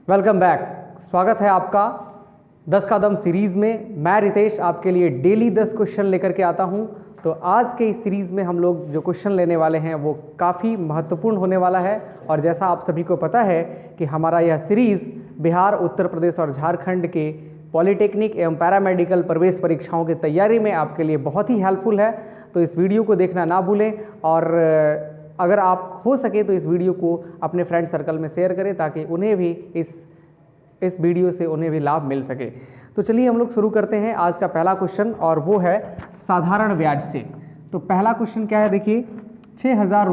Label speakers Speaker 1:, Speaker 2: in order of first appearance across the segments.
Speaker 1: Welcome back. स्वागत है आपका 10 कदम सीरीज़ में। मैं रितेश आपके लिए डेली 10 क्वेश्चन लेकर के आता हूं। तो आज के इस सीरीज़ में हम लोग जो क्वेश्चन लेने वाले हैं वो काफ़ी महत्वपूर्ण होने वाला है। और जैसा आप सभी को पता है कि हमारा यह सीरीज़ बिहार, उत्तर प्रदेश और झारखंड के पॉलिटेक्निक एवं पैरामेडिकल प्रवेश परीक्षाओं की तैयारी में आपके लिए बहुत ही हेल्पफुल है। तो इस वीडियो को देखना ना भूलें और अगर आप हो सके तो इस वीडियो को अपने फ्रेंड सर्कल में शेयर करें ताकि उन्हें भी इस वीडियो से उन्हें भी लाभ मिल सके। तो चलिए हम लोग शुरू करते हैं आज का पहला क्वेश्चन, और वो है साधारण ब्याज से। तो पहला क्वेश्चन क्या है, देखिए 6,000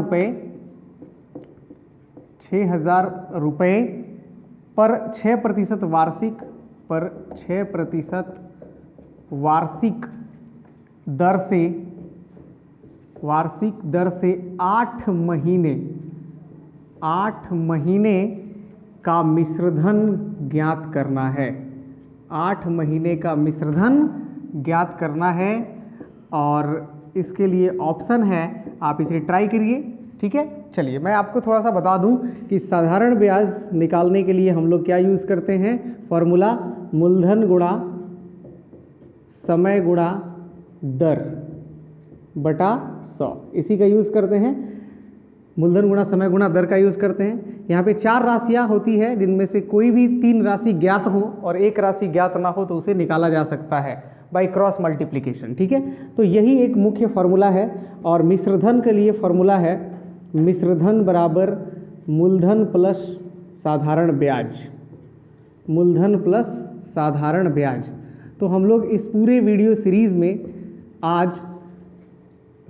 Speaker 1: रुपये पर 6% वार्षिक दर से 8 महीने का मिश्रधन ज्ञात करना है। 8 महीने का मिश्रधन ज्ञात करना है और इसके लिए ऑप्शन है, आप इसे ट्राई करिए। ठीक है, चलिए मैं आपको थोड़ा सा बता दूं कि साधारण ब्याज निकालने के लिए हम लोग क्या यूज़ करते हैं। फॉर्मूला मूलधन गुणा समय गुणा दर बटा 100, इसी का यूज़ करते हैं। मूलधन गुणा समय गुणा दर का यूज़ करते हैं। यहाँ पे 4 राशियाँ होती है जिनमें से कोई भी 3 राशि ज्ञात हो और एक राशि ज्ञात ना हो तो उसे निकाला जा सकता है बाय क्रॉस मल्टीप्लिकेशन। ठीक है, तो यही एक मुख्य फार्मूला है। और मिश्रधन के लिए फार्मूला है मिश्रधन बराबर मूलधन प्लस साधारण ब्याज। तो हम लोग इस पूरे वीडियो सीरीज़ में आज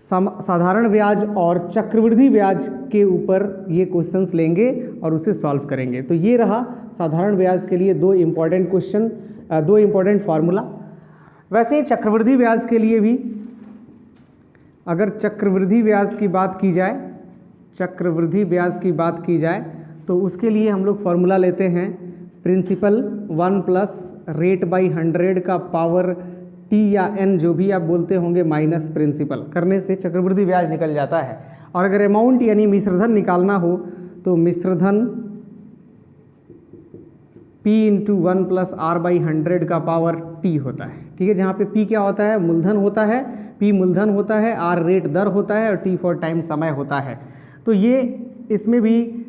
Speaker 1: साधारण ब्याज और चक्रवृद्धि ब्याज के ऊपर ये क्वेश्चंस लेंगे और उसे सॉल्व करेंगे। तो ये रहा साधारण ब्याज के लिए 2 इम्पॉर्टेंट क्वेश्चन, 2 इम्पॉर्टेंट फार्मूला। वैसे ही चक्रवृद्धि ब्याज के लिए भी, अगर चक्रवृद्धि ब्याज की बात की जाए तो उसके लिए हम लोग फार्मूला लेते हैं प्रिंसिपल 1 प्लस रेट बाई 100 का पावर T या N जो भी आप बोलते होंगे माइनस प्रिंसिपल करने से चक्रवृद्धि ब्याज निकल जाता है। और अगर अमाउंट यानी मिश्रधन निकालना हो तो मिश्रधन P into 1 plus R by 100 का पावर T होता है। ठीक है, जहाँ पे P क्या होता है, मूलधन होता है, P मूलधन होता है, R रेट दर होता है और T फॉर टाइम समय होता है। तो ये इसमें भी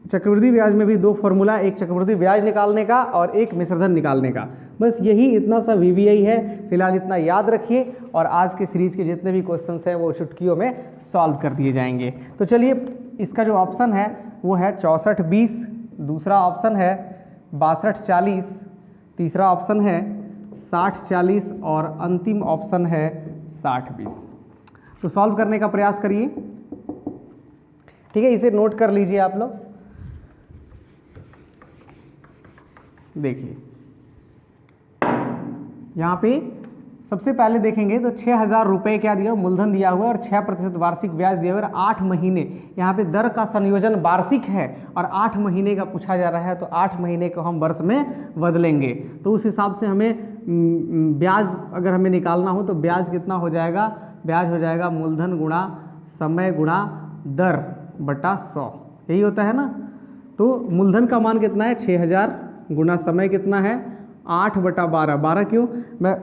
Speaker 1: चक्रवृद्धि ब्याज में भी 2 फार्मूला, एक चक्रवृद्धि ब्याज निकालने का और एक मिश्रधन निकालने का। बस यही इतना सा VBI है, फिलहाल इतना याद रखिए और आज के सीरीज के जितने भी क्वेश्चंस हैं वो चुटकियों में सॉल्व कर दिए जाएंगे। तो चलिए, इसका जो ऑप्शन है वो है 64-20, दूसरा ऑप्शन है 62-40, तीसरा ऑप्शन है 60-40 और अंतिम ऑप्शन है 60-20। तो सॉल्व करने का प्रयास करिए। ठीक है, इसे नोट कर लीजिए आप लोग। देखिए यहाँ पे सबसे पहले देखेंगे तो 6,000 रुपये क्या दिया, मूलधन दिया हुआ है और 6% वार्षिक ब्याज दिया हुआ है। 8 महीने, यहाँ पे दर का संयोजन वार्षिक है और 8 महीने का पूछा जा रहा है, तो 8 महीने को हम वर्ष में बदलेंगे। तो उस हिसाब से हमें ब्याज अगर हमें निकालना हो तो ब्याज कितना हो जाएगा, ब्याज हो जाएगा मूलधन गुणा समय गुणा दर बटा 100, यही होता है ना। तो मूलधन का मान कितना है 6,000 गुणा समय कितना है 8/12। 12 क्यों, मैं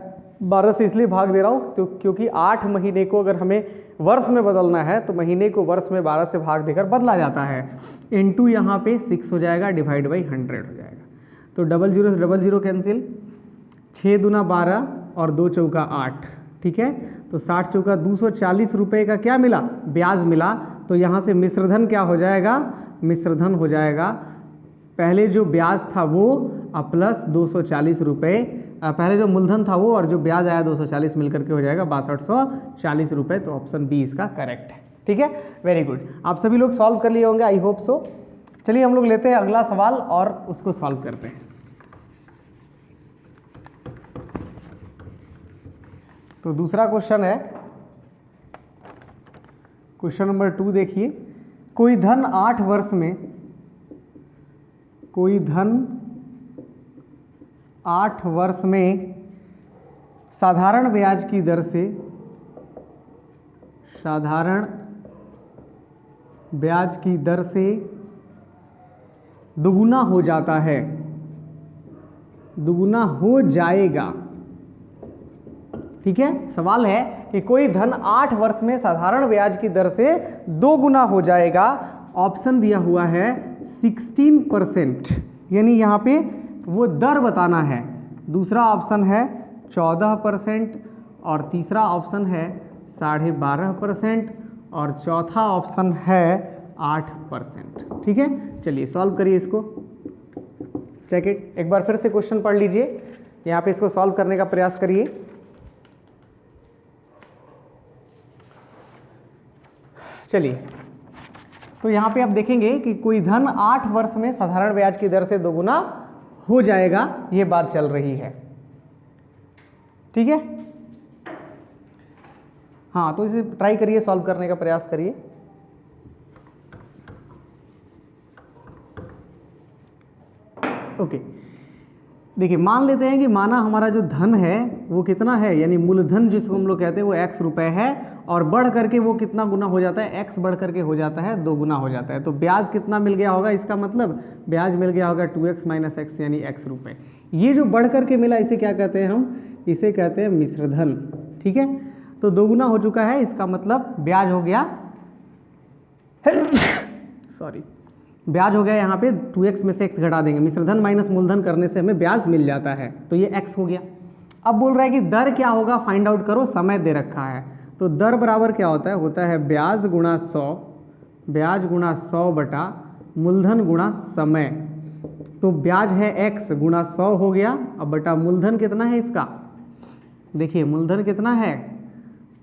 Speaker 1: 12 से इसलिए भाग दे रहा हूँ तो क्योंकि 8 महीने को अगर हमें वर्ष में बदलना है तो महीने को वर्ष में 12 से भाग देकर बदला जाता है। इनटू यहाँ पे 6 हो जाएगा, डिवाइड बाई 100 हो जाएगा। तो 00 से 00 कैंसिल, 6 दूना 12 और 2 चौका 8। ठीक है, तो 60 चौका 240 रुपये का क्या मिला, ब्याज मिला। तो यहाँ से मिश्रधन क्या हो जाएगा, मिश्रधन हो जाएगा पहले जो ब्याज था वो प्लस 240 रुपये, पहले जो मूलधन था वो और जो ब्याज आया 240 मिलकर के हो जाएगा 6240 रुपये। तो ऑप्शन बी इसका करेक्ट है। ठीक है, वेरी गुड। आप सभी लोग सॉल्व कर लिए होंगे, आई होप सो। चलिए हम लोग लेते हैं अगला सवाल और उसको सॉल्व करते हैं। तो दूसरा क्वेश्चन है, क्वेश्चन नंबर 2 देखिए। कोई धन 8 वर्ष में साधारण ब्याज की दर से दुगुना हो जाता है दुगुना हो जाएगा। ठीक है, सवाल है कि कोई धन 8 वर्ष में साधारण ब्याज की दर से 2 गुना हो जाएगा। ऑप्शन दिया हुआ है 16%, यानी यहाँ पे वो दर बताना है। दूसरा ऑप्शन है 14% और तीसरा ऑप्शन है 12.5% और चौथा ऑप्शन है 8%। ठीक है, चलिए सॉल्व करिए इसको, चेक इट। एक बार फिर से क्वेश्चन पढ़ लीजिए, यहाँ पे इसको सॉल्व करने का प्रयास करिए। चलिए, तो यहाँ पे आप देखेंगे कि कोई धन 8 वर्ष में साधारण ब्याज की दर से 2 गुना हो जाएगा, ये बात चल रही है। ठीक है, हाँ, तो इसे ट्राई करिए, सॉल्व करने का प्रयास करिए। ओके, देखिए मान लेते हैं कि माना हमारा जो धन है वो कितना है, यानी मूलधन जिसको हम लोग कहते हैं वो x रुपए है, और बढ़ करके वो कितना गुना हो जाता है, x बढ़ करके हो जाता है 2 गुना हो जाता है। तो ब्याज कितना मिल गया होगा, इसका मतलब ब्याज मिल गया होगा 2x - x यानी x रुपए। ये जो बढ़ करके मिला इसे क्या कहते हैं, हम इसे कहते हैं मिश्रधन। ठीक है, तो 2 गुना हो चुका है, इसका मतलब ब्याज हो गया सॉरी, ब्याज हो गया यहाँ पे 2x में से x घटा देंगे, मिश्रधन माइनस मूलधन करने से हमें ब्याज मिल जाता है, तो ये x हो गया। अब बोल रहा है कि दर क्या होगा, फाइंड आउट करो, समय दे रखा है। तो दर बराबर क्या होता है ब्याज गुणा 100, ब्याज गुणा 100 बटा मूलधन गुणा समय। तो ब्याज है x गुणा 100 हो गया, अब बटा मूलधन कितना है इसका, देखिए मूलधन कितना है,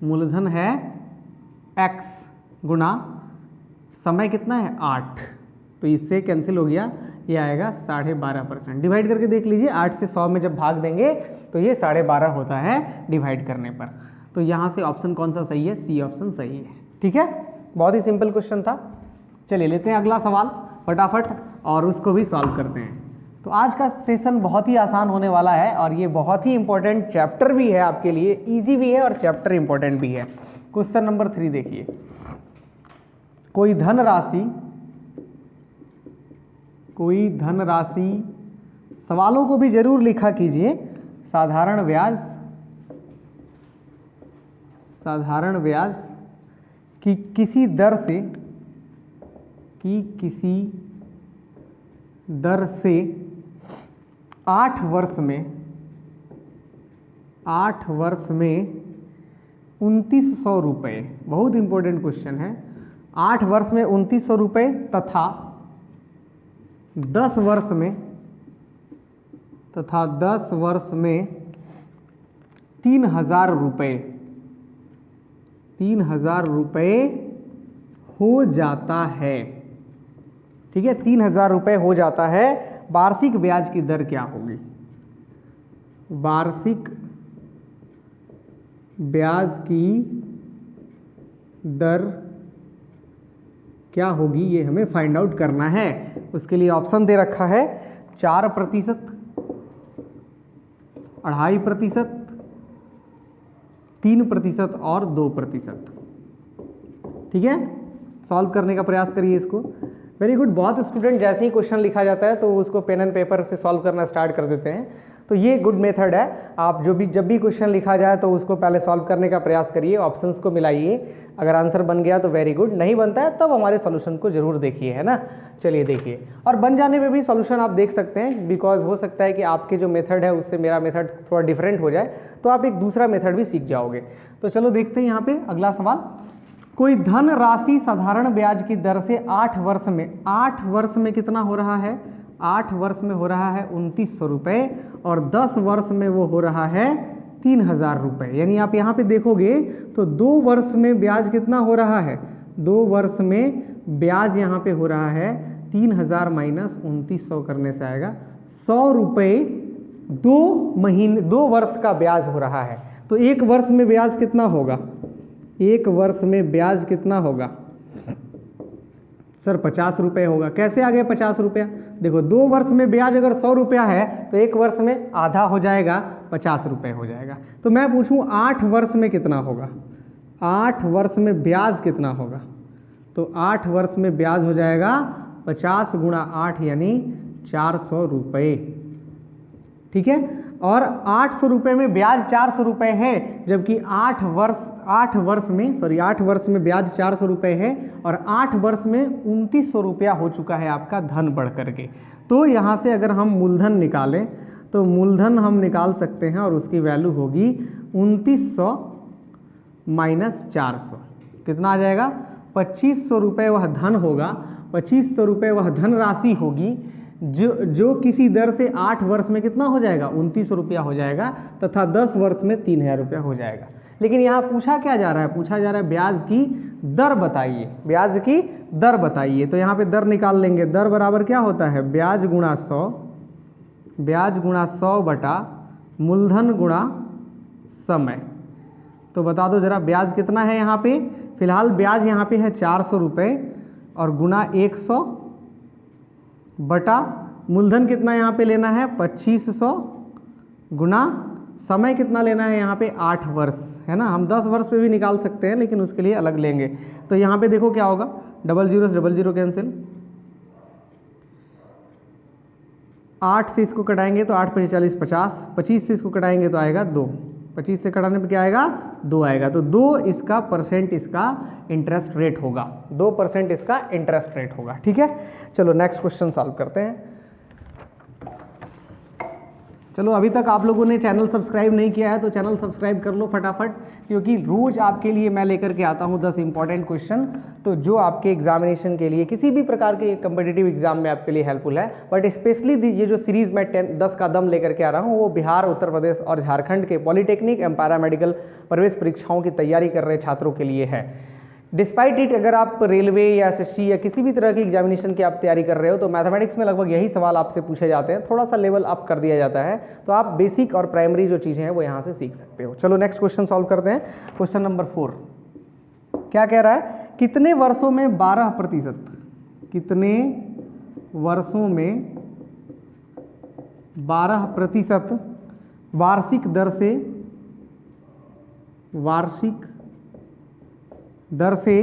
Speaker 1: मूलधन है x गुणा समय कितना है 8, तो इससे कैंसिल हो गया, ये आएगा 12.5%। डिवाइड करके देख लीजिए, 8 से 100 में जब भाग देंगे तो ये 12.5 होता है डिवाइड करने पर। तो यहाँ से ऑप्शन कौन सा सही है, सी ऑप्शन सही है। ठीक है, बहुत ही सिंपल क्वेश्चन था। चलिए लेते हैं अगला सवाल फटाफट और उसको भी सॉल्व करते हैं। तो आज का सेशन बहुत ही आसान होने वाला है और ये बहुत ही इंपॉर्टेंट चैप्टर भी है आपके लिए, ईजी भी है और चैप्टर इंपॉर्टेंट भी है। क्वेश्चन नंबर 3 देखिए, कोई धनराशि, सवालों को भी जरूर लिखा कीजिए, साधारण ब्याज की किसी दर से 8 वर्ष में 2900 रुपये, बहुत इंपॉर्टेंट क्वेश्चन है। 8 वर्ष में 2900 रुपये तथा 10 वर्ष में 3000 रुपये हो जाता है। ठीक है, 3000 रुपये हो जाता है, वार्षिक ब्याज की दर क्या होगी, वार्षिक ब्याज की दर क्या होगी, ये हमें फाइंड आउट करना है। उसके लिए ऑप्शन दे रखा है 4%, 2.5%, 3% और 2%। ठीक है, सॉल्व करने का प्रयास करिए इसको। वेरी गुड, बहुत स्टूडेंट जैसे ही क्वेश्चन लिखा जाता है तो उसको पेन एंड पेपर से सॉल्व करना स्टार्ट कर देते हैं, तो ये गुड मेथड है। आप जब भी क्वेश्चन लिखा जाए तो उसको पहले सॉल्व करने का प्रयास करिए, ऑप्शंस को मिलाइए, अगर आंसर बन गया तो वेरी गुड, नहीं बनता है तब हमारे सॉल्यूशन को जरूर देखिए, है ना। चलिए देखिए, और बन जाने में भी सॉल्यूशन आप देख सकते हैं, बिकॉज हो सकता है कि आपके जो मेथड है उससे मेरा मेथड थोड़ा डिफरेंट हो जाए, तो आप एक दूसरा मेथड भी सीख जाओगे। तो चलो देखते हैं यहाँ पे अगला सवाल। कोई धन राशि साधारण ब्याज की दर से 8 वर्ष में कितना हो रहा है, 8 वर्ष में हो रहा है 2900 रुपये, और 10 वर्ष में वो हो रहा है 3000 रुपये। यानी आप यहाँ पे देखोगे तो 2 वर्ष में ब्याज कितना हो रहा है, 2 वर्ष में ब्याज यहाँ पे हो रहा है 3000 माइनस 2900 करने से आएगा 100 रुपये। 2 वर्ष का ब्याज हो रहा है, तो 1 वर्ष में ब्याज कितना होगा, 1 वर्ष में ब्याज कितना होगा सर, 50 रुपये होगा। कैसे आ गए 50 रुपया, देखो 2 वर्ष में ब्याज अगर 100 रुपया है तो 1 वर्ष में आधा हो जाएगा, 50 रुपये हो जाएगा। तो मैं पूछूं 8 वर्ष में कितना होगा, 8 वर्ष में ब्याज कितना होगा, तो 8 वर्ष में ब्याज हो जाएगा 50 × 8 यानी 400 रुपये। ठीक है। और 800 रुपये में ब्याज 400 रुपये है, जबकि 8 वर्ष में ब्याज 400 रुपये है और 8 वर्ष में 2900 रुपया हो चुका है आपका धन बढ़ करके। तो यहाँ से अगर हम मूलधन निकालें तो मूलधन हम निकाल सकते हैं और उसकी वैल्यू होगी 2900 माइनस 400, कितना आ जाएगा 2500 रुपये वह धन होगा, 2500 रुपये वह धन राशि होगी जो किसी दर से 8 वर्ष में कितना हो जाएगा 2900 रुपया हो जाएगा तथा 10 वर्ष में 3000 रुपया हो जाएगा। लेकिन यहाँ पूछा क्या जा रहा है, पूछा जा रहा है ब्याज की दर बताइए, ब्याज की दर बताइए। तो यहाँ पे दर निकाल लेंगे, दर बराबर क्या होता है ब्याज गुणा 100 बटा मूलधन गुणा समय। तो बता दो जरा ब्याज कितना है यहाँ पे, फिलहाल ब्याज यहाँ पे है 400 रुपये और गुणा 100 बटा मूलधन कितना यहाँ पे लेना है 2500 गुणा समय कितना लेना है यहाँ पे 8 वर्ष है ना। हम 10 वर्ष पे भी निकाल सकते हैं लेकिन उसके लिए अलग लेंगे। तो यहाँ पे देखो क्या होगा, 00 से 00 कैंसिल, 8 से इसको कटाएंगे तो 8 × 40 50, 25 से इसको कटाएंगे तो आएगा 2, 25 से कटाने पर क्या आएगा 2 आएगा। तो 2 इसका परसेंट इसका इंटरेस्ट रेट होगा, 2% इसका इंटरेस्ट रेट होगा। ठीक है, चलो नेक्स्ट क्वेश्चन सॉल्व करते हैं। चलो अभी तक आप लोगों ने चैनल सब्सक्राइब नहीं किया है तो चैनल सब्सक्राइब कर लो फटाफट, क्योंकि रोज आपके लिए मैं लेकर के आता हूँ 10 इंपॉर्टेंट क्वेश्चन, तो जो आपके एग्जामिनेशन के लिए किसी भी प्रकार के कम्पिटिटिव एग्जाम में आपके लिए हेल्पफुल है। बट स्पेशली ये जो सीरीज मैं 10 का दम लेकर के आ रहा हूँ वो बिहार, उत्तर प्रदेश और झारखंड के पॉलिटेक्निक एवं पैरामेडिकल प्रवेश परीक्षाओं की तैयारी कर रहे छात्रों के लिए है। डिस्पाइट इट, अगर आप रेलवे या एसएससी या किसी भी तरह की एग्जामिनेशन की आप तैयारी कर रहे हो तो मैथमेटिक्स में लगभग यही सवाल आपसे पूछे जाते हैं, थोड़ा सा लेवल अप कर दिया जाता है, तो आप बेसिक और प्राइमरी जो चीज़ें हैं वो यहाँ से सीख सकते हो। चलो नेक्स्ट क्वेश्चन सॉल्व करते हैं। क्वेश्चन नंबर 4 क्या कह रहा है, कितने वर्षों में 12%, कितने वर्षों में 12% वार्षिक दर से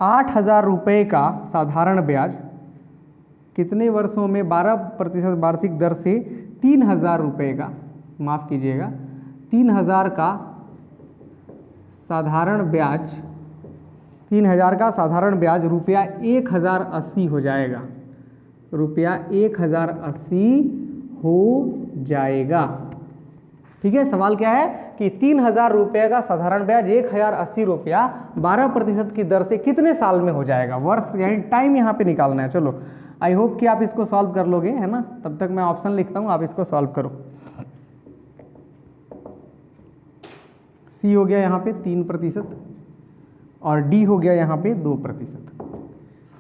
Speaker 1: 8,000 रुपये का साधारण ब्याज, कितने वर्षों में 12% वार्षिक दर से 3,000 रुपये का, माफ़ कीजिएगा 3,000 का साधारण ब्याज, 3,000 का साधारण ब्याज रुपया 1,080 हो जाएगा, रुपया 1,080 हो जाएगा। ठीक है, सवाल क्या है कि 3,000 रुपये का साधारण ब्याज 1,080 रुपया 12% की दर से कितने साल में हो जाएगा, वर्ष यानी टाइम यहाँ पे निकालना है। चलो आई होप कि आप इसको सॉल्व कर लोगे, है ना। तब तक मैं ऑप्शन लिखता हूँ, आप इसको सॉल्व करो। सी हो गया यहाँ पे 3% और डी हो गया यहाँ पे 2%।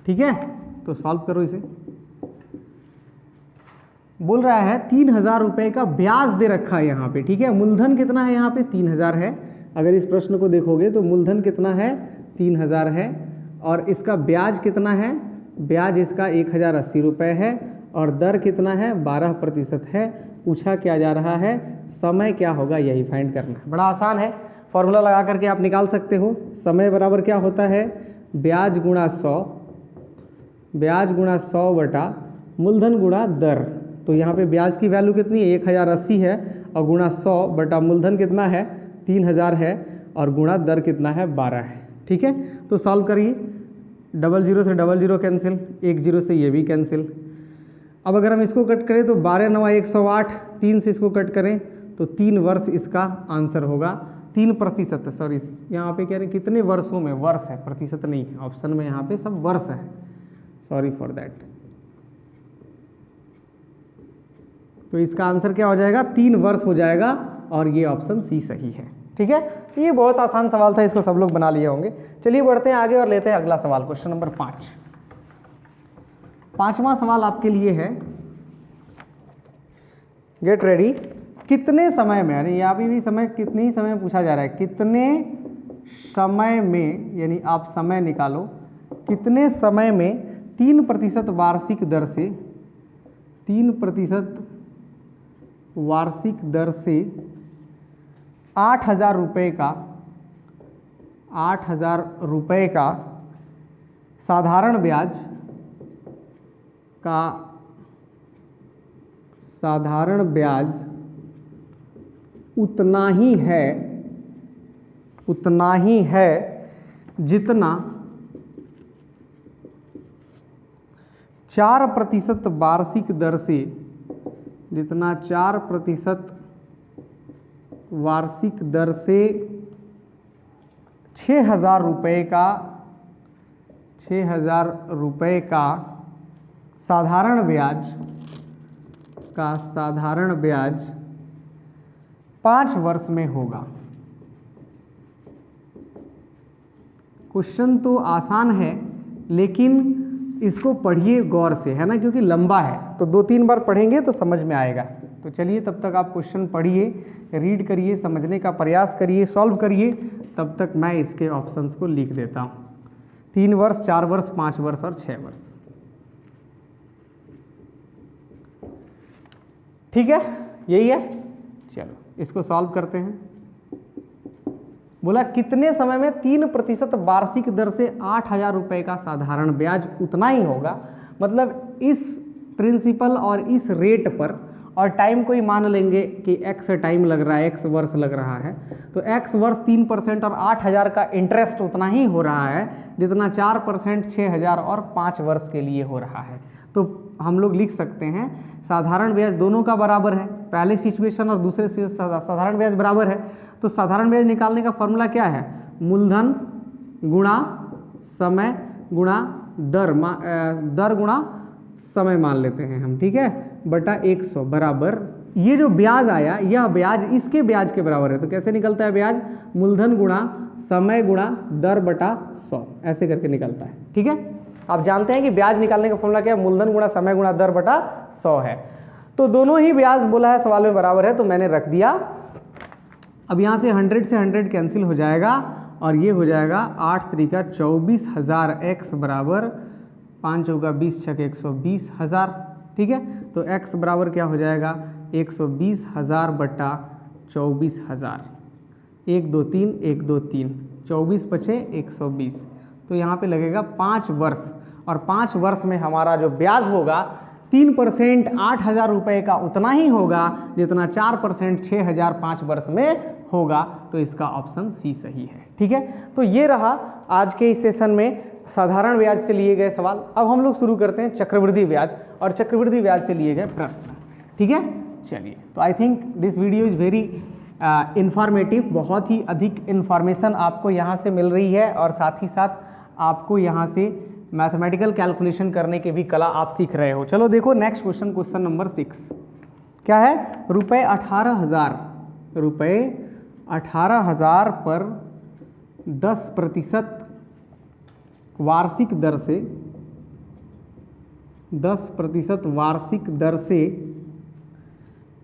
Speaker 1: ठीक है, तो सॉल्व करो इसे। बोल रहा है 3,000 रुपये का ब्याज दे रखा है यहाँ पे। ठीक है, मूलधन कितना है यहाँ पे 3,000 है। अगर इस प्रश्न को देखोगे तो मूलधन कितना है 3,000 है और इसका ब्याज कितना है, ब्याज इसका 1,080 रुपये है और दर कितना है 12% है। पूछा क्या जा रहा है, समय क्या होगा यही फाइंड करना है। बड़ा आसान है, फॉर्मूला लगा करके आप निकाल सकते हो। समय बराबर क्या होता है ब्याज गुणा 100, ब्याज गुणा 100 बटा मूलधन गुणा दर। तो यहाँ पे ब्याज की वैल्यू कितनी है 1,080 है और गुणा 100 बटा मूलधन कितना है 3,000 है और गुणा दर कितना है 12 है। ठीक है, तो सॉल्व करिए। 00 से 00 कैंसिल, 10 से ये भी कैंसिल। अब अगर हम इसको कट करें तो 12 9 108, 3 से इसको कट करें तो 3 वर्ष इसका आंसर होगा। 3%, सॉरी यहाँ पे कह रहे हैं कितने वर्षों में, वर्ष है प्रतिशत नहीं, ऑप्शन में यहाँ पे सब वर्ष है, सॉरी फॉर दैट। तो इसका आंसर क्या हो जाएगा 3 वर्ष हो जाएगा और ये ऑप्शन सी सही है। ठीक है, ये बहुत आसान सवाल था, इसको सब लोग बना लिए होंगे। चलिए बढ़ते हैं आगे और लेते हैं अगला सवाल, क्वेश्चन नंबर 5। 5वां सवाल आपके लिए है, गेट रेडी। कितने समय में, यानी यहाँ भी समय कितने ही समय में पूछा जा रहा है, कितने समय में, यानी आप समय निकालो, कितने समय में 3% वार्षिक दर से, 3% वार्षिक दर से 8,000 रुपये का, 8,000 रुपये का साधारण ब्याज का साधारण ब्याज उतना ही है जितना 4% वार्षिक दर से, जितना 4% वार्षिक दर से 6,000 रुपये का साधारण ब्याज 5 वर्ष में होगा। क्वेश्चन तो आसान है लेकिन इसको पढ़िए गौर से, है ना, क्योंकि लंबा है तो 2-3 बार पढ़ेंगे तो समझ में आएगा। तो चलिए तब तक आप क्वेश्चन पढ़िए, रीड करिए, समझने का प्रयास करिए, सॉल्व करिए, तब तक मैं इसके ऑप्शंस को लिख देता हूँ। 3 वर्ष, 4 वर्ष, 5 वर्ष और 6 वर्ष। ठीक है, यही है। चलो इसको सॉल्व करते हैं। बोला कितने समय में 3% वार्षिक दर से 8,000 रुपये का साधारण ब्याज उतना ही होगा। मतलब इस प्रिंसिपल और इस रेट पर, और टाइम को ही मान लेंगे कि x टाइम लग रहा है, x वर्ष लग रहा है, तो x वर्ष 3% और 8,000 का इंटरेस्ट उतना ही हो रहा है जितना 4% 6,000 और 5 वर्ष के लिए हो रहा है। तो हम लोग लिख सकते हैं साधारण ब्याज दोनों का बराबर है, पहले सिचुएशन और दूसरे से साधारण ब्याज बराबर है। तो साधारण ब्याज निकालने का फॉर्मूला क्या है? मूलधन गुणा समय गुणा दर गुणा समय मान लेते हैं हम, ठीक है, बटा 100 बराबर ये जो ब्याज आया, यह ब्याज इसके ब्याज के बराबर है। तो कैसे निकलता है ब्याज? मूलधन गुणा समय गुणा दर बटा 100, ऐसे करके निकलता है। ठीक है, आप जानते हैं कि ब्याज निकालने का फॉर्मूला क्या है? मूलधन गुणा समय गुणा दर बटा 100 है। तो दोनों ही ब्याज बोला है सवाल में बराबर है, तो मैंने रख दिया। अब यहाँ से 100 से 100 कैंसिल हो जाएगा और ये हो जाएगा 8 त्रिका 24,000 x बराबर 5 चौका 20 छक 120,000। ठीक है, तो x बराबर क्या हो जाएगा? 120,000 बटा 24,000। 1 2 3 1 2 3 24 बचे 120। तो यहाँ पे लगेगा 5 वर्ष, और 5 वर्ष में हमारा जो ब्याज होगा 3% 8,000 रुपये का उतना ही होगा जितना 4% 6,000 5 वर्ष में होगा। तो इसका ऑप्शन सी सही है। ठीक है, तो ये रहा आज के इस सेशन में साधारण ब्याज से लिए गए सवाल। अब हम लोग शुरू करते हैं चक्रवृद्धि ब्याज और चक्रवृद्धि ब्याज से लिए गए प्रश्न। ठीक है, चलिए, तो I think this video is very informative. बहुत ही अधिक इन्फॉर्मेशन आपको यहाँ से मिल रही है और साथ ही साथ आपको यहाँ से मैथमेटिकल कैलकुलेशन करने की भी कला आप सीख रहे हो। चलो देखो नेक्स्ट क्वेश्चन, क्वेश्चन नंबर 6 क्या है? रुपये 18,000 पर 10% वार्षिक दर से 10% वार्षिक दर से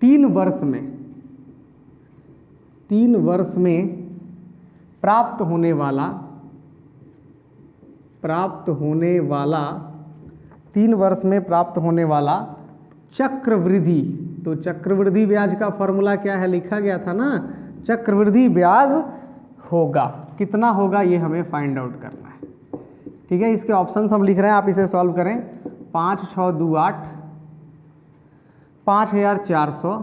Speaker 1: 3 वर्ष में प्राप्त होने वाला 3 वर्ष में प्राप्त होने वाला चक्रवृद्धि। तो चक्रवृद्धि ब्याज का फॉर्मूला क्या है? लिखा गया था ना, चक्रवृद्धि ब्याज होगा। कितना होगा ये हमें फाइंड आउट करना है। ठीक है, इसके ऑप्शंस हम लिख रहे हैं, आप इसे सॉल्व करें। 5 6 2 8 5,400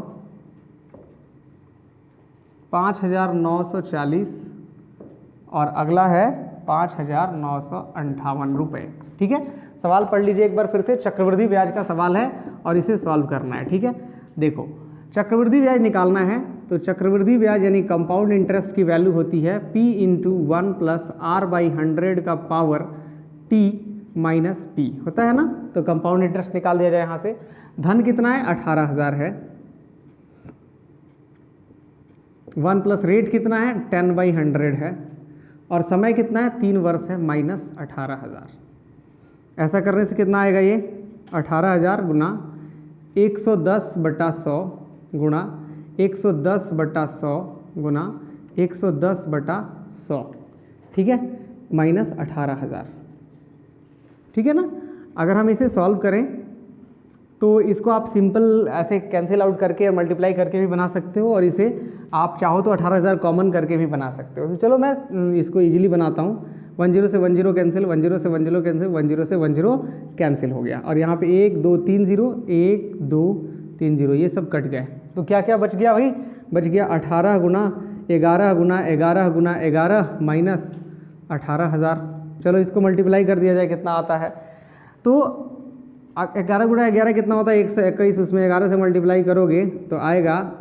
Speaker 1: 5,940 और अगला है 5,958 रुपये। ठीक है, सवाल पढ़ लीजिए एक बार फिर से। चक्रवृद्धि ब्याज का सवाल है और इसे सॉल्व करना है। ठीक है, देखो चक्रवृद्धि ब्याज निकालना है तो चक्रवृद्धि ब्याज यानी कंपाउंड इंटरेस्ट की वैल्यू होती है P × 1 + R/100 का पावर T - P होता है ना। तो कंपाउंड इंटरेस्ट निकाल दिया जाए यहाँ से। धन कितना है? 18,000 है। 1 + रेट कितना है? 10/100 है। और समय कितना है? 3 वर्ष है, -18,000। ऐसा करने से कितना आएगा? ये 18,000 गुना 110/100 गुणा 110/100 गुना 110/100, ठीक है, -18,000। ठीक है ना। अगर हम इसे सॉल्व करें तो इसको आप सिंपल ऐसे कैंसिल आउट करके और मल्टीप्लाई करके भी बना सकते हो, और इसे आप चाहो तो 18,000 कॉमन करके भी बना सकते हो। तो चलो मैं इसको इजीली बनाता हूँ। 10 से 10 कैंसिल, 10 से 10 कैंसिल, 10 से 10 कैंसिल हो गया। और यहाँ पे 1 2 3 0, 1 2 3 0, ये सब कट गए। तो क्या क्या बच गया भाई? बच गया 18 गुना 11 गुना 11 गुना 11 माइनस 18,000। चलो इसको मल्टीप्लाई कर दिया जाए, कितना आता है? तो 11 गुना 11 कितना होता है? 121। उसमें 11 से मल्टीप्लाई करोगे तो आएगा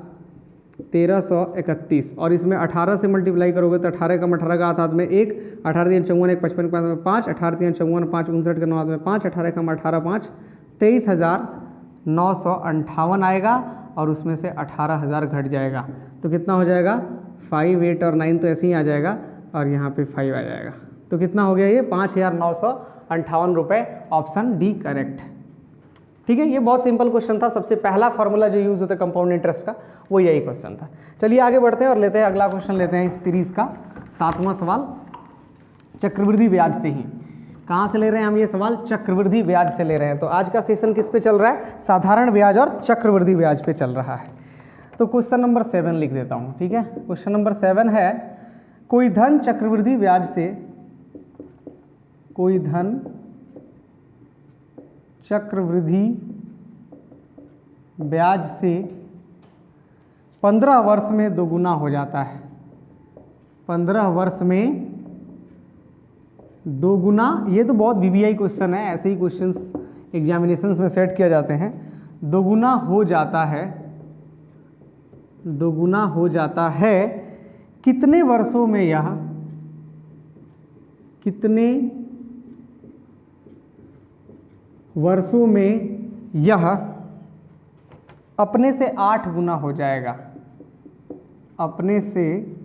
Speaker 1: 1331, और इसमें 18 से मल्टीप्लाई करोगे तो 18 कम 18 का हाथ में 1, 18 3 54 1 55 5 में 5, 18 3 54 5 59 का 9 हाथ में 5, 18 कम 18 5 23,958 आएगा, और उसमें से 18,000 घट जाएगा तो कितना हो जाएगा? 5 8 और 9 तो ऐसे ही आ जाएगा, और यहाँ पे 5 आ जाएगा। तो कितना हो गया ये? 5,958 रुपये। Option D correct. ठीक है, ये बहुत सिंपल क्वेश्चन था। सबसे पहला फॉर्मूला जो यूज़ होता है कंपाउंड इंटरेस्ट का, वो यही क्वेश्चन था। चलिए आगे बढ़ते हैं और लेते हैं अगला क्वेश्चन, लेते हैं इस सीरीज़ का 7वां सवाल, चक्रवृद्धि ब्याज से ही। कहाँ से ले रहे हैं हम ये सवाल? चक्रवृद्धि ब्याज से ले रहे हैं। तो आज का सेशन किस पे चल रहा है? साधारण ब्याज और चक्रवृद्धि ब्याज पे चल रहा है। तो क्वेश्चन नंबर 7 लिख देता हूँ। ठीक है, क्वेश्चन नंबर 7 है, कोई धन चक्रवृद्धि ब्याज से, कोई धन चक्रवृद्धि ब्याज से 15 वर्ष में दोगुना हो जाता है। 15 वर्ष में दोगुना, ये तो बहुत वीवीआई क्वेश्चन है, ऐसे ही क्वेश्चंस एग्जामिनेशंस में सेट किया जाते हैं। दोगुना हो जाता है, दोगुना हो जाता है कितने वर्षों में? यह कितने वर्षों में यह अपने से 8 गुना हो जाएगा? अपने से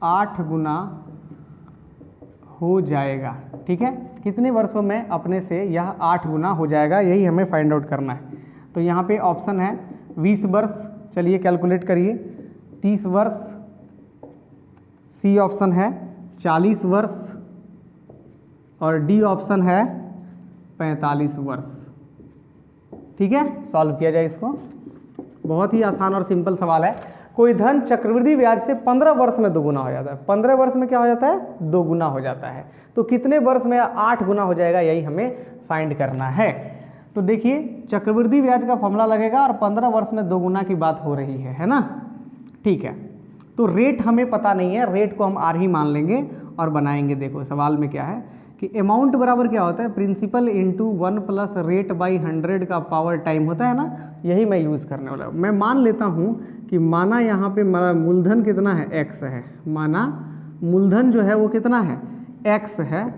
Speaker 1: 8 गुना हो जाएगा। ठीक है, कितने वर्षों में अपने से यह 8 गुना हो जाएगा, यही हमें फाइंड आउट करना है। तो यहाँ पे ऑप्शन है 20 वर्ष, चलिए कैलकुलेट करिए, 30 वर्ष, सी ऑप्शन है 40 वर्ष, और डी ऑप्शन है 45 वर्ष। ठीक है, सॉल्व किया जाए इसको। बहुत ही आसान और सिंपल सवाल है। कोई धन चक्रवृद्धि ब्याज से 15 वर्ष में दोगुना हो जाता है। 15 वर्ष में क्या हो जाता है? दोगुना हो जाता है। तो कितने वर्ष में 8 गुना हो जाएगा, यही हमें फाइंड करना है। तो देखिए, चक्रवृद्धि ब्याज का फॉर्मूला लगेगा और 15 वर्ष में दोगुना की बात हो रही है ना? ठीक है, तो रेट हमें पता नहीं है, रेट को हम आर ही मान लेंगे और बनाएंगे। देखो सवाल में क्या है कि अमाउंट बराबर क्या होता है? Principal into 1 plus rate by 100 का पावर टाइम होता है ना, यही मैं यूज़ करने वाला हूँ। मैं मान लेता हूँ कि माना यहाँ पे मूलधन कितना है? x है। माना मूलधन जो है वो कितना है? x है।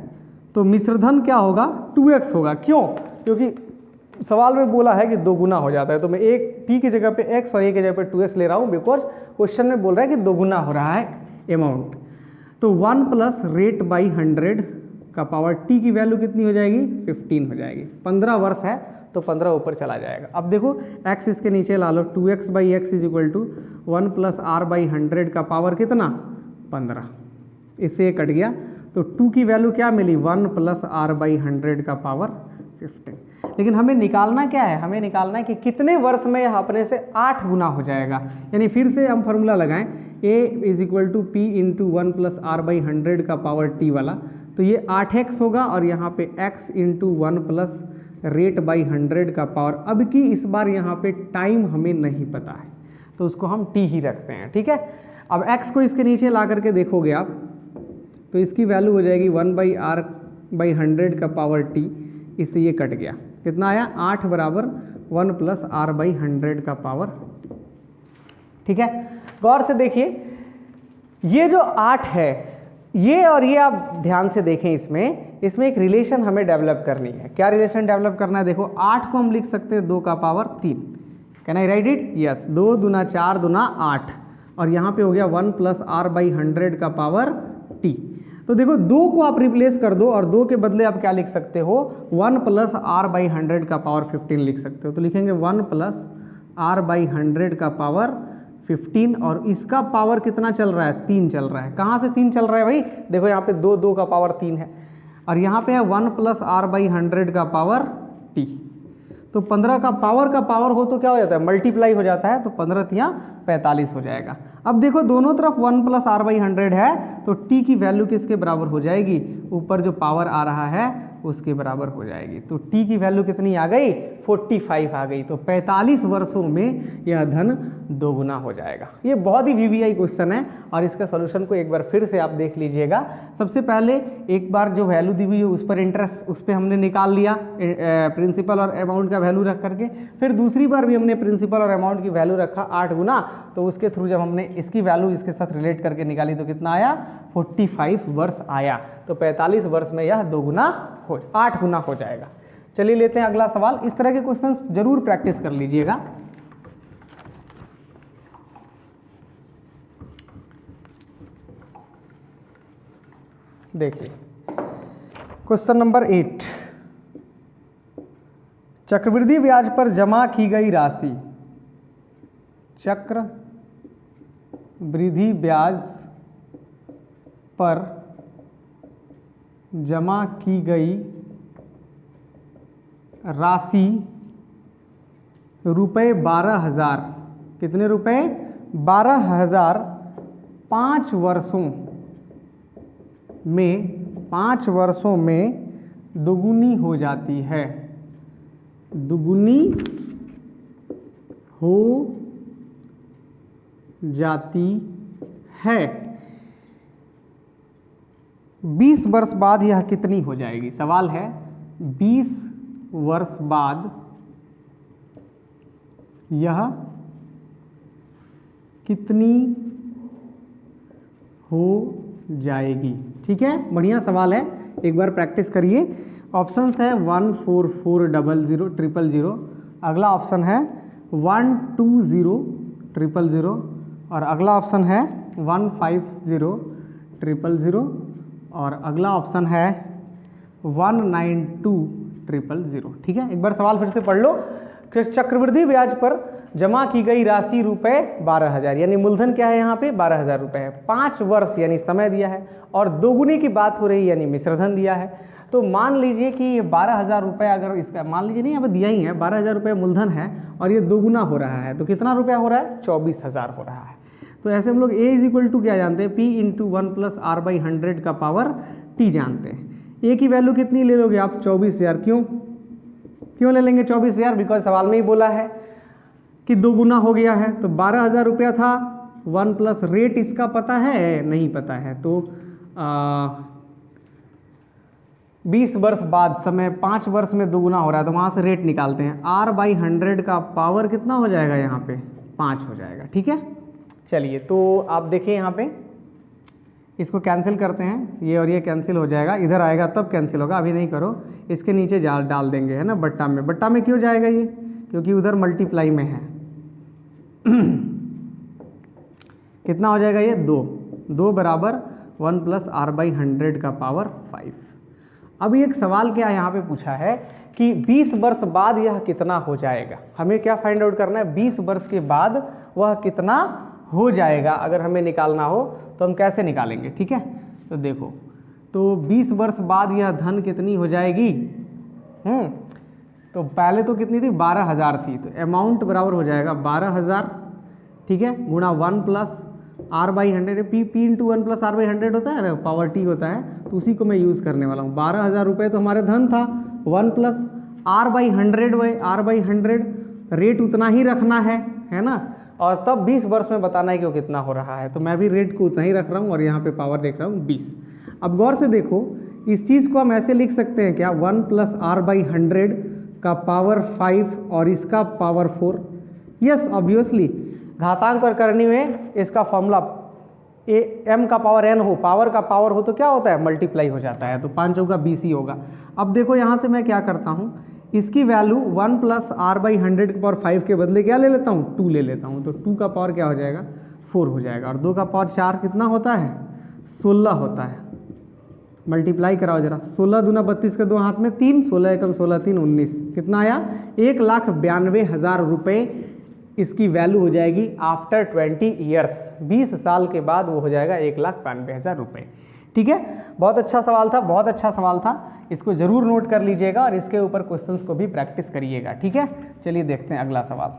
Speaker 1: तो मिश्रधन क्या होगा? 2x होगा। क्यों? क्योंकि सवाल में बोला है कि दोगुना हो जाता है, तो मैं एक p की जगह पे x और a की जगह पे 2x ले रहा हूँ, बिकॉज क्वेश्चन में बोल रहा है कि दोगुना हो रहा है अमाउंट। तो 1 प्लस रेट बाई 100 का पावर t की वैल्यू कितनी हो जाएगी? 15 हो जाएगी। 15 वर्ष है तो 15 ऊपर चला जाएगा। अब देखो x इसके नीचे ला लो, 2x by x is equal to 1 plus r by 100 का पावर कितना? 15। इससे कट गया तो 2 की वैल्यू क्या मिली? 1 प्लस आर बाई 100 का पावर 15। लेकिन हमें निकालना क्या है? हमें निकालना है कि कितने वर्ष में यह अपने से 8 गुना हो जाएगा। यानी फिर से हम फॉर्मूला लगाएं, a is equal to p into 1 plus r by 100 का पावर t वाला, तो ये 8x होगा, और यहाँ पे x into 1 plus rate by 100 का पावर। अब की इस बार यहाँ पे टाइम हमें नहीं पता है, तो उसको हम t ही रखते हैं। ठीक है, अब x को इसके नीचे ला करके देखोगे आप, तो इसकी वैल्यू हो जाएगी 1 बाई आर बाई 100 का पावर t। इससे ये कट गया, कितना आया? 8 बराबर 1 प्लस आर बाई 100 का पावर। ठीक है, गौर से देखिए, ये जो 8 है, ये और ये आप ध्यान से देखें, इसमें एक रिलेशन हमें डेवलप करनी है। क्या रिलेशन डेवलप करना है? देखो 8 को हम लिख सकते हैं 2 का power 3। Can I right it? Yes, 2 दूना 4 दूना 8, और यहाँ पे हो गया 1 प्लस आर बाई 100 का पावर t। तो देखो 2 को आप रिप्लेस कर दो, और 2 के बदले आप क्या लिख सकते हो? 1 प्लस आर बाई 100 का पावर 15 लिख सकते हो। तो लिखेंगे 1 प्लस आर बाई 100 का पावर 15, और इसका पावर कितना चल रहा है? 3 चल रहा है। कहाँ से 3 चल रहा है भाई? देखो यहाँ पे 2 का पावर 3 है, और यहाँ पे है 1 प्लस आर बाई 100 का पावर t। तो 15 का पावर हो तो क्या हो जाता है? मल्टीप्लाई हो जाता है, तो 15 तियाँ 45 हो जाएगा। अब देखो दोनों तरफ 1 प्लस आर बाई 100 है, तो t की वैल्यू किसके बराबर हो जाएगी? ऊपर जो पावर आ रहा है उसके बराबर हो जाएगी। तो t की वैल्यू कितनी आ गई? 45 आ गई। तो 45 वर्षों में यह धन दोगुना हो जाएगा। ये बहुत ही वीवीआई क्वेश्चन है और इसका सॉल्यूशन को एक बार फिर से आप देख लीजिएगा। सबसे पहले एक बार जो वैल्यू दी हुई है उस पर इंटरेस्ट उस पर हमने निकाल लिया प्रिंसिपल और अमाउंट का वैल्यू रख करके, फिर दूसरी बार भी हमने प्रिंसिपल और अमाउंट की वैल्यू रखा 8 गुना, तो उसके थ्रू जब हमने इसकी वैल्यू इसके साथ रिलेट करके निकाली तो कितना आया? 45 वर्ष आया। तो 45 वर्ष में यह 8 गुना हो जाएगा। चलिए लेते हैं अगला सवाल। इस तरह के क्वेश्चंस जरूर प्रैक्टिस कर लीजिएगा। देखिए क्वेश्चन नंबर 8, चक्रवृद्धि ब्याज पर जमा की गई राशि, चक्रवृद्धि ब्याज पर जमा की गई राशि रुपये 12,000, कितने रुपए? 12,000 5 वर्षों में दुगुनी हो जाती है, दुगुनी हो जाती है। 20 वर्ष बाद यह कितनी हो जाएगी? सवाल है 20 वर्ष बाद यह कितनी हो जाएगी? ठीक है, बढ़िया सवाल है, एक बार प्रैक्टिस करिए। ऑप्शंस है 144000000, अगला ऑप्शन है 1200000 और अगला ऑप्शन है 1500000 और अगला ऑप्शन है 1920000। ठीक है, एक बार सवाल फिर से पढ़ लो। चक्रवृद्धि ब्याज पर जमा की गई राशि रुपए 12,000, यानी मूलधन क्या है यहाँ पे? 12,000 रुपये है। 5 वर्ष यानी समय दिया है और दोगुने की बात हो रही है यानी मिश्रधन दिया है। तो मान लीजिए कि ये 12,000 रुपये, अगर इसका मान लीजिए नहीं यहाँ पे दिया ही है, 12,000 रुपये मूलधन है और ये दोगुना हो रहा है, तो कितना रुपया हो रहा है? 24,000 हो रहा है। तो ऐसे हम लोग A = क्या जानते हैं? P × 1 + R/100 का पावर T जानते हैं। A की वैल्यू कितनी ले लोगे आप? 24,000। क्यों ले लेंगे 24,000? बिकॉज सवाल में ही बोला है कि दोगुना हो गया है। तो 12,000 रुपया था, 1 प्लस रेट इसका पता है? नहीं पता है। तो 20 वर्ष बाद समय 5 वर्ष में दोगुना हो रहा है, तो वहाँ से रेट निकालते हैं। R/100 का पावर कितना हो जाएगा? यहाँ पे 5 हो जाएगा। ठीक है, चलिए तो आप देखिए यहाँ पे इसको कैंसिल करते हैं, ये और ये कैंसिल हो जाएगा, इधर आएगा तब कैंसिल होगा, अभी नहीं करो। इसके नीचे डाल देंगे, है ना, बट्टा में। बट्टा में क्यों जाएगा ये? क्योंकि उधर मल्टीप्लाई में है। कितना हो जाएगा ये? 2 बराबर 1 + R/100 का पावर 5। अभी एक सवाल क्या यहाँ पे पूछा है कि 20 वर्ष बाद यह कितना हो जाएगा। हमें क्या फाइंड आउट करना है? 20 वर्ष के बाद वह कितना हो जाएगा। अगर हमें निकालना हो तो हम कैसे निकालेंगे? ठीक है, तो देखो, तो 20 वर्ष बाद यह धन कितनी हो जाएगी? तो पहले तो कितनी थी? 12,000 थी, तो अमाउंट बराबर हो जाएगा 12,000, ठीक है, गुणा 1 + R/100। P × 1 + R/100 होता है ना, पावर T होता है, तो उसी को मैं यूज़ करने वाला हूँ। 12,000 रुपये तो हमारे धन था, 1 + R/100 रेट उतना ही रखना है ना, और तब 20 वर्ष में बताना है कि वो कितना हो रहा है। तो मैं भी रेट को उतना ही रख रहा हूँ और यहाँ पे पावर देख रहा हूँ 20। अब गौर से देखो, इस चीज़ को हम ऐसे लिख सकते हैं क्या? 1 + R/100 का पावर 5 और इसका पावर 4। यस, ऑब्वियसली घातांक और करनी में इसका फॉर्मूला m का पावर n हो, पावर का पावर हो तो क्या होता है? मल्टीप्लाई हो जाता है। तो 5 चौका 20 ही होगा। अब देखो यहाँ से मैं क्या करता हूँ, इसकी वैल्यू 1 + R/100 की पावर 5 के बदले क्या ले लेता हूँ? 2 ले लेता हूँ। तो 2 का पावर क्या हो जाएगा? 4 हो जाएगा। और 2 का पावर 4 कितना होता है? 16 होता है। मल्टीप्लाई कराओ जरा, 16 दूना 32 के 2 हाथ में 3, 16 एकम 16 3 19, कितना आया? 1,92,000 रुपये इसकी वैल्यू हो जाएगी आफ्टर 20 ईयर्स। 20 साल के बाद वो हो जाएगा 1,92,000 रुपये। ठीक है, बहुत अच्छा सवाल था, बहुत अच्छा सवाल था। इसको ज़रूर नोट कर लीजिएगा और इसके ऊपर क्वेश्चंस को भी प्रैक्टिस करिएगा। ठीक है, चलिए देखते हैं अगला सवाल।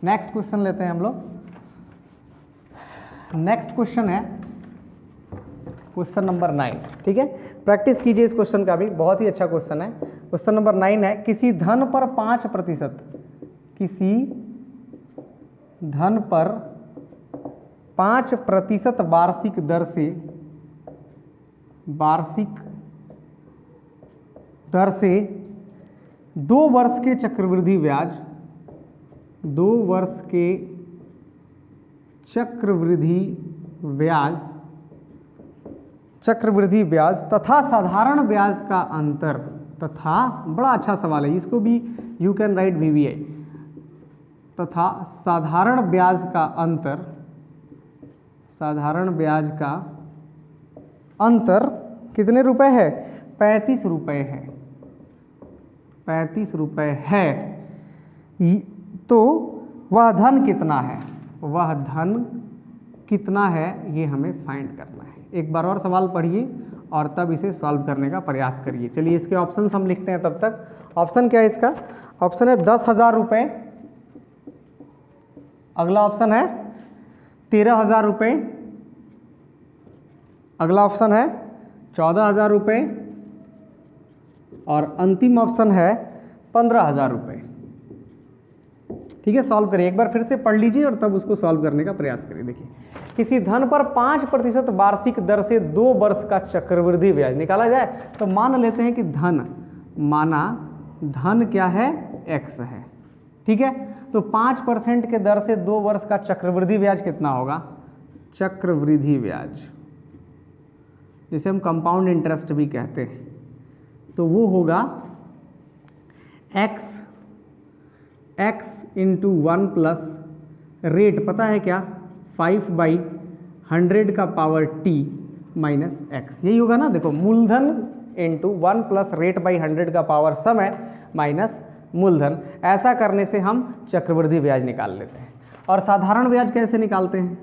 Speaker 1: नेक्स्ट क्वेश्चन लेते हैं हम लोग। नेक्स्ट क्वेश्चन है क्वेश्चन नंबर 9। ठीक है, प्रैक्टिस कीजिए इस क्वेश्चन का भी, बहुत ही अच्छा क्वेश्चन है। क्वेश्चन नंबर 9 है, किसी धन पर 5%, किसी धन पर 5% वार्षिक दर से 2 वर्ष के चक्रवृद्धि ब्याज, 2 वर्ष के चक्रवृद्धि ब्याज तथा साधारण ब्याज का अंतर, तथा बड़ा अच्छा सवाल है, इसको भी यू कैन राइट VBI, तथा साधारण ब्याज का अंतर कितने रुपए है? 35 रुपए है, 35 रुपए है। तो वह धन कितना है, वह धन कितना है, ये हमें फाइंड करना है। एक बार और सवाल पढ़िए और तब इसे सॉल्व करने का प्रयास करिए। चलिए इसके ऑप्शन हम लिखते हैं तब तक। ऑप्शन क्या है इसका? ऑप्शन है 10,000 रुपये, अगला ऑप्शन है 13,000 रुपये, अगला ऑप्शन है 14,000 रुपये और अंतिम ऑप्शन है 15,000 रुपये। ठीक है, सॉल्व करिए, एक बार फिर से पढ़ लीजिए और तब उसको सॉल्व करने का प्रयास करिए। देखिए, किसी धन पर 5% वार्षिक दर से 2 वर्ष का चक्रवृद्धि ब्याज निकाला जाए, तो मान लेते हैं कि धन क्या है? x है। ठीक है, तो 5% के दर से 2 वर्ष का चक्रवृद्धि ब्याज कितना होगा? चक्रवृद्धि ब्याज, जिसे हम कंपाउंड इंटरेस्ट भी कहते हैं, तो वो होगा x इंटू 1 प्लस रेट, पता है क्या? 5/100 का पावर t माइनस x, यही होगा ना। देखो, मूलधन इंटू 1 प्लस रेट बाई 100 का पावर समय माइनस मूलधन, ऐसा करने से हम चक्रवृद्धि ब्याज निकाल लेते हैं। और साधारण ब्याज कैसे निकालते हैं?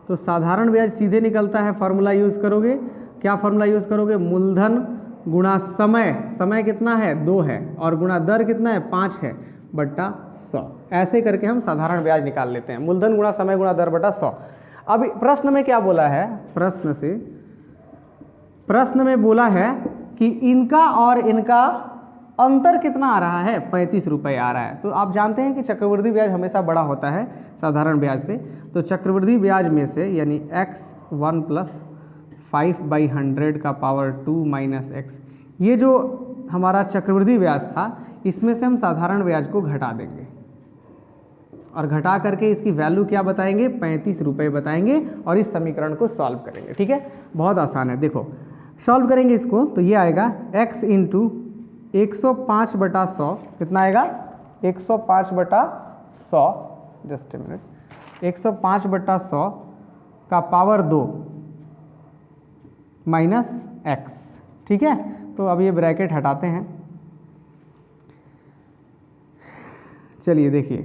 Speaker 1: तो साधारण ब्याज सीधे निकलता है, फार्मूला यूज़ करोगे, क्या फार्मूला यूज़ करोगे? मूलधन गुणा समय, समय कितना है? 2 है, और गुणा दर कितना है? 5 है, बटा 100। ऐसे करके हम साधारण ब्याज निकाल लेते हैं, मूलधन गुणा समय गुणा दर बटा 100। अब प्रश्न में क्या बोला है? प्रश्न में बोला है कि इनका और इनका अंतर कितना आ रहा है? 35 रुपये आ रहा है। तो आप जानते हैं कि चक्रवृद्धि ब्याज हमेशा बड़ा होता है साधारण ब्याज से, तो चक्रवृद्धि ब्याज में से यानी x1 प्लस 5/100 का पावर 2 माइनस x, ये जो हमारा चक्रवृद्धि ब्याज था, इसमें से हम साधारण ब्याज को घटा देंगे और घटा करके इसकी वैल्यू क्या बताएंगे? 35 रुपये बताएंगे, और इस समीकरण को सॉल्व करेंगे। ठीक है, बहुत आसान है। देखो, सॉल्व करेंगे इसको तो ये आएगा x इंटू 105/100, कितना आएगा? 105/100, जस्ट ए मिनट, 105/100 का पावर 2 माइनस x। ठीक है, तो अब ये ब्रैकेट हटाते हैं। चलिए देखिए,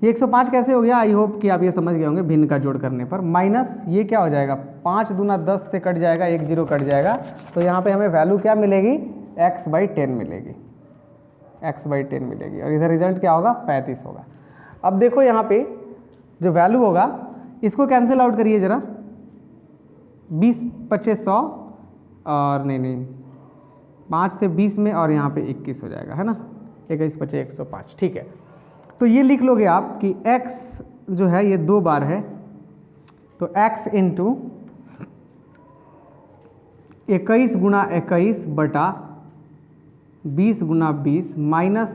Speaker 1: ये 105 कैसे हो गया? आई होप कि आप ये समझ गए होंगे। भिन्न का जोड़ करने पर माइनस ये क्या हो जाएगा? 5 दूना 10 से कट जाएगा, 1 0 कट जाएगा, तो यहाँ पे हमें वैल्यू क्या मिलेगी? x/10 मिलेगी, x/10 मिलेगी, और इधर रिजल्ट क्या होगा? 35 होगा। अब देखो यहाँ पे जो वैल्यू होगा, इसको कैंसिल आउट करिए ज़रा, 20 25 100 और नहीं 5 से 20 में, और यहाँ पे 21 हो जाएगा, है ना, 21 25 105। ठीक है, तो ये लिख लोगे आप कि x जो है ये 2 बार है, तो x इंटू 21 गुणा 21 बटा 20 गुणा 20 माइनस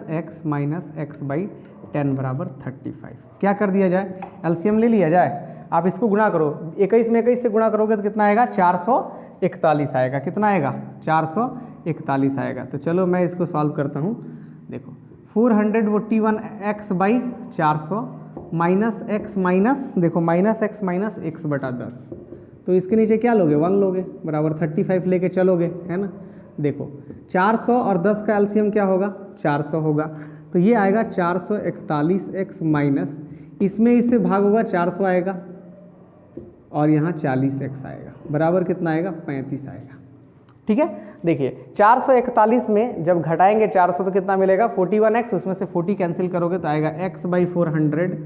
Speaker 1: x/10 बराबर 35। क्या कर दिया जाए? एलसीएम ले लिया जाए। आप इसको गुणा करो, 21 में 21 से गुणा करोगे तो कितना आएगा? 441 आएगा। कितना आएगा? 441 आएगा। तो चलो मैं इसको सॉल्व करता हूँ। देखो, 441 x/400 माइनस x माइनस, देखो माइनस x माइनस x/10, तो इसके नीचे क्या लोगे? 1 लोगे, बराबर 35 लेके चलोगे, है ना। देखो 400 और 10 का एलसीएम क्या होगा? 400 होगा, तो ये आएगा 441x माइनस, इसमें इससे भाग होगा 400 आएगा, और यहाँ 40x आएगा, बराबर कितना आएगा? 35 आएगा। ठीक है, देखिए 441 में जब घटाएंगे 400 तो कितना मिलेगा? 41x, उसमें से 40 कैंसिल करोगे तो आएगा x/400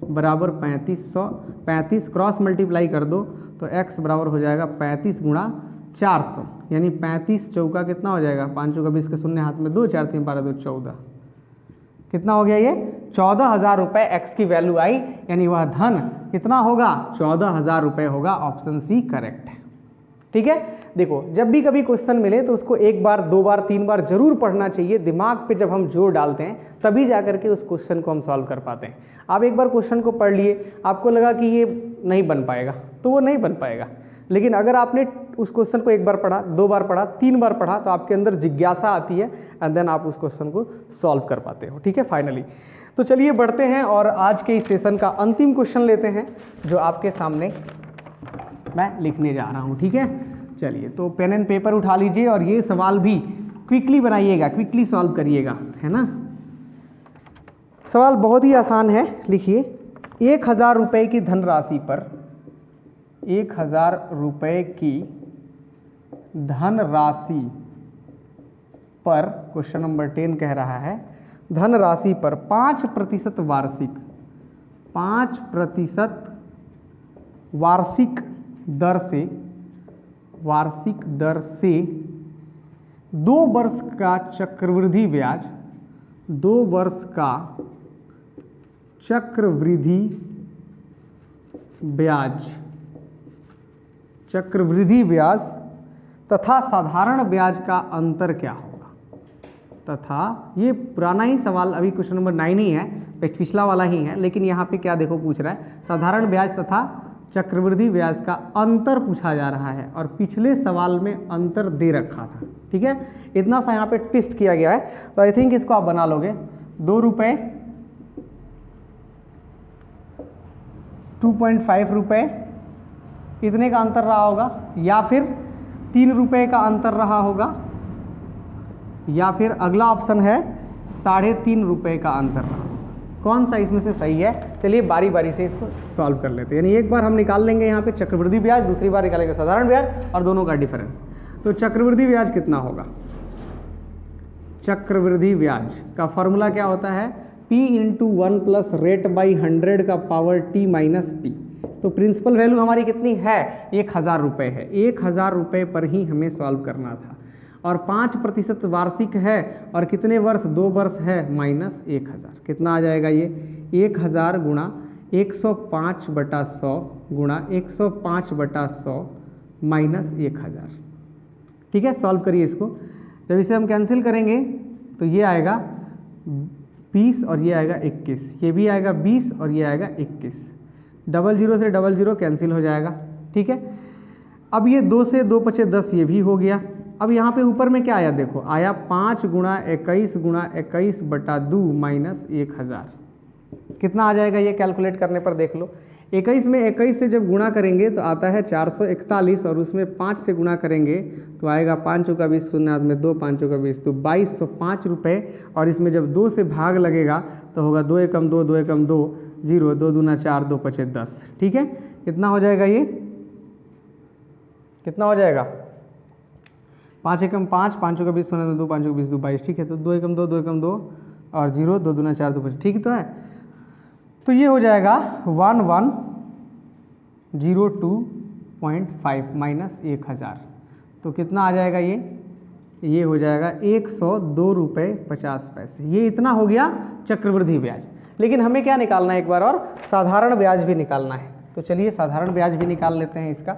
Speaker 1: बराबर 3500, 35 क्रॉस मल्टीप्लाई कर दो तो x बराबर हो जाएगा 35 गुणा 400 यानी 35 चौका कितना हो जाएगा, 5 चौका 20 के शून्य हाथ में 2, 4 3 12 2 14, कितना हो गया ये 14,000 रुपये एक्स की वैल्यू आई, यानी वह धन कितना होगा 14,000 रुपये होगा। ऑप्शन सी करेक्ट है। ठीक है, देखो जब भी कभी क्वेश्चन मिले तो उसको एक बार, दो बार, तीन बार जरूर पढ़ना चाहिए। दिमाग पे जब हम जोर डालते हैं तभी जा करके उस क्वेश्चन को हम सॉल्व कर पाते हैं। आप एक बार क्वेश्चन को पढ़ लिए, आपको लगा कि ये नहीं बन पाएगा तो वो नहीं बन पाएगा, लेकिन अगर आपने उस क्वेश्चन को एक बार पढ़ा, दो बार पढ़ा, तीन बार पढ़ा तो आपके अंदर जिज्ञासा आती है एंड देन आप उस क्वेश्चन को सॉल्व कर पाते हो। ठीक है, फाइनली तो चलिए बढ़ते हैं और आज के इस सेशन का अंतिम क्वेश्चन लेते हैं जो आपके सामने मैं लिखने जा रहा हूँ। ठीक है, चलिए तो पेन एंड पेपर उठा लीजिए और ये सवाल भी क्विकली बनाइएगा, क्विकली सॉल्व करिएगा, है ना। सवाल बहुत ही आसान है, लिखिए 1,000 रुपये की धनराशि पर 1,000 रुपये की धनराशि पर, क्वेश्चन नंबर 10 कह रहा है धनराशि पर 5% वार्षिक, 5% वार्षिक दर से 2 वर्ष का चक्रवृद्धि ब्याज, 2 वर्ष का चक्रवृद्धि ब्याज तथा साधारण ब्याज का अंतर क्या होगा। तथा ये पुराना ही सवाल, अभी क्वेश्चन नंबर 9 ही है, पिछला वाला ही है, लेकिन यहाँ पे क्या देखो पूछ रहा है, साधारण ब्याज तथा चक्रवृद्धि ब्याज का अंतर पूछा जा रहा है और पिछले सवाल में अंतर दे रखा था। ठीक है, इतना सा यहाँ पे ट्विस्ट किया गया है, तो आई थिंक इसको आप बना लोगे। 2 रुपये, 2.5 रुपये, इतने का अंतर रहा होगा, या फिर 3 रुपये का अंतर रहा होगा, या फिर अगला ऑप्शन है 3.5 रुपये का अंतर रहा। कौन सा इसमें से सही है, चलिए बारी बारी से इसको सॉल्व कर लेते हैं। यानी एक बार हम निकाल लेंगे यहाँ पे चक्रवृद्धि ब्याज, दूसरी बार निकालेंगे साधारण ब्याज और दोनों का डिफरेंस। तो चक्रवृद्धि ब्याज कितना होगा, चक्रवृद्धि ब्याज का फॉर्मूला क्या होता है, P × 1 + रेट बाई 100 का पावर T - P। तो प्रिंसिपल वैल्यू हमारी कितनी है, 1,000 रुपये है। 1,000 रुपये पर ही हमें सॉल्व करना था और 5% वार्षिक है और कितने वर्ष, 2 वर्ष है, -1,000 कितना आ जाएगा ये 1,000 गुणा 105/100 गुणा 105/100 -1,000। ठीक है, सॉल्व करिए इसको। जब इसे हम कैंसिल करेंगे तो ये आएगा 20 और ये आएगा 21, ये भी आएगा 20 और ये आएगा 21, 00 से 00 कैंसिल हो जाएगा। ठीक है, अब ये 2 से 2 × 10, ये भी हो गया। अब यहाँ पे ऊपर में क्या आया, देखो आया 5 गुणा 21 गुणा 21/2 -1,000, कितना आ जाएगा ये कैलकुलेट करने पर देख लो। 21 में 21 से जब गुणा करेंगे तो आता है 441 और उसमें 5 से गुणा करेंगे तो आएगा 5 चौका 20 शून्य हाथ में 2, 5 चौका 20 तो 2205 रुपये। और इसमें जब 2 से भाग लगेगा तो होगा 2 एकम 2, 2 एकम 2, 0, 2 दूना 4, 2 × 10। ठीक है, कितना हो जाएगा ये, कितना हो जाएगा 5 एकम 5, 5 चौका 20 शून्य 2, 5 चौका 20 2, 22। ठीक है, तो 2 एकम 2, 2 एकम 2 और 0, 2 दूना 4, 2 × 25। ठीक तो है, तो ये हो जाएगा 1102.5 -1,000, तो कितना आ जाएगा ये हो जाएगा 102 रुपये 50 पैसे। ये इतना हो गया चक्रवृद्धि ब्याज। लेकिन हमें क्या निकालना है एक बार, और साधारण ब्याज भी निकालना है। तो चलिए साधारण ब्याज भी निकाल लेते हैं। इसका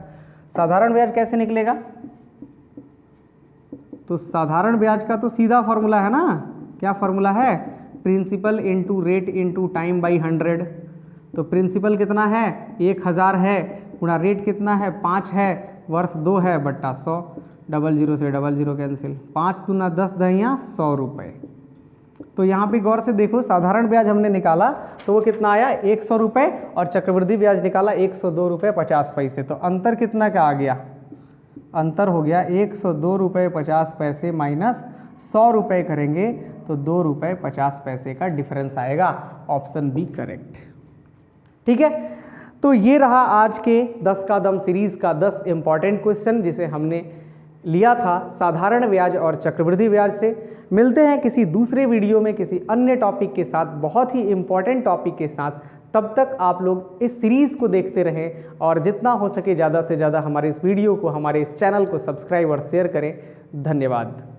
Speaker 1: साधारण ब्याज कैसे निकलेगा, तो साधारण ब्याज का तो सीधा फॉर्मूला है ना, क्या फॉर्मूला है, principal into rate into time by 100। तो प्रिंसिपल कितना है 1,000 है, गुणा रेट कितना है 5 है, वर्ष 2 है, बट्टा 100, 00 से 00 कैंसिल, 5 दूना 10 दहिया 100 रुपये। तो यहाँ पे गौर से देखो, साधारण ब्याज हमने निकाला तो वो कितना आया 100 रुपये और चक्रवृद्धि ब्याज निकाला 102 रुपये 50 पैसे। तो अंतर कितना का आ गया, अंतर हो गया 102 रुपये 50 पैसे माइनस 100 रुपये करेंगे तो 2 रुपये 50 पैसे का डिफरेंस आएगा। Option B correct. ठीक है, तो ये रहा आज के 10 का दम सीरीज का 10 इंपॉर्टेंट क्वेश्चन जिसे हमने लिया था साधारण ब्याज और चक्रवृद्धि ब्याज से। मिलते हैं किसी दूसरे वीडियो में किसी अन्य टॉपिक के साथ, बहुत ही इंपॉर्टेंट टॉपिक के साथ। तब तक आप लोग इस सीरीज़ को देखते रहें और जितना हो सके ज़्यादा से ज़्यादा हमारे इस वीडियो को, हमारे इस चैनल को सब्सक्राइब और शेयर करें। धन्यवाद।